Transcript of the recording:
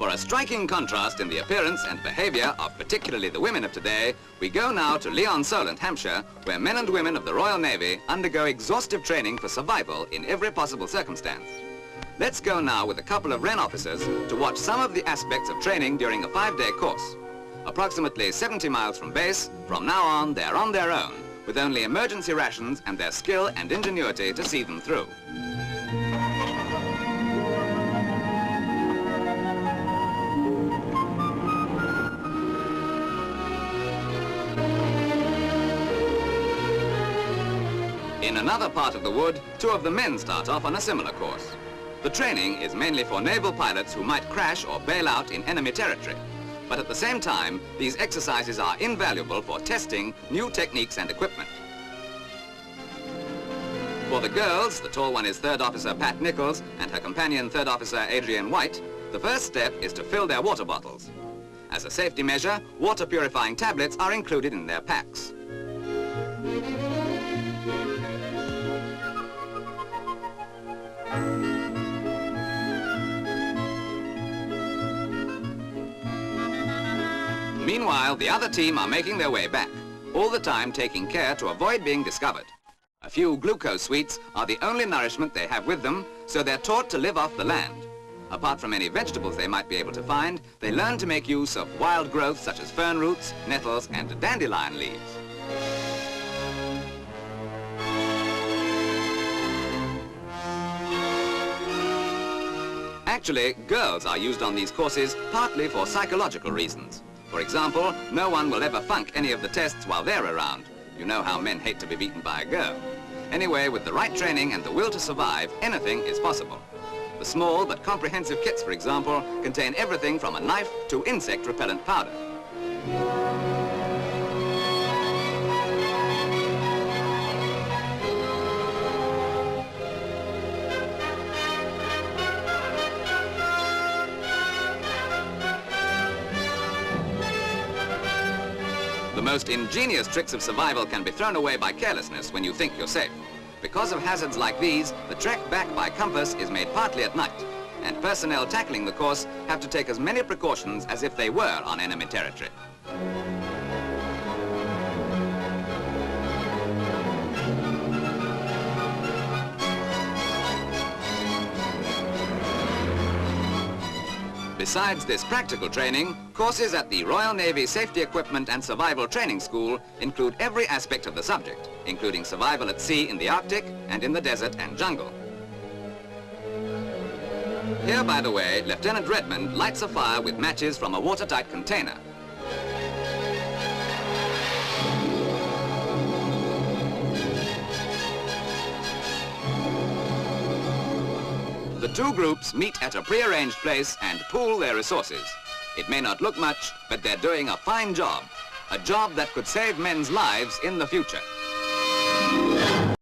For a striking contrast in the appearance and behavior of particularly the women of today, we go now to Lee-on-Solent, Hampshire, where men and women of the Royal Navy undergo exhaustive training for survival in every possible circumstance. Let's go now with a couple of Wren officers to watch some of the aspects of training during a 5-day course. Approximately 70 miles from base, from now on they're on their own, with only emergency rations and their skill and ingenuity to see them through. In another part of the wood, 2 of the men start off on a similar course. The training is mainly for naval pilots who might crash or bail out in enemy territory. But at the same time, these exercises are invaluable for testing new techniques and equipment. For the girls, the tall one is 3rd Officer Pat Nicholls and her companion 3rd Officer Adrienne White, the first step is to fill their water bottles. As a safety measure, water purifying tablets are included in their packs. Meanwhile, the other team are making their way back, all the time taking care to avoid being discovered. A few glucose sweets are the only nourishment they have with them, so they're taught to live off the land. Apart from any vegetables they might be able to find, they learn to make use of wild growth such as fern roots, nettles, and dandelion leaves. Actually, girls are used on these courses partly for psychological reasons. For example, no one will ever funk any of the tests while they're around. You know how men hate to be beaten by a girl. Anyway, with the right training and the will to survive, anything is possible. The small but comprehensive kits, for example, contain everything from a knife to insect repellent powder. The most ingenious tricks of survival can be thrown away by carelessness when you think you're safe. Because of hazards like these, the trek back by compass is made partly at night, and personnel tackling the course have to take as many precautions as if they were on enemy territory. Besides this practical training, courses at the Royal Navy Safety Equipment and Survival Training School include every aspect of the subject, including survival at sea in the Arctic and in the desert and jungle. Here, by the way, Lieutenant Redmond lights a fire with matches from a watertight container. The 2 groups meet at a prearranged place and pool their resources. It may not look much, but they're doing a fine job. A job that could save men's lives in the future.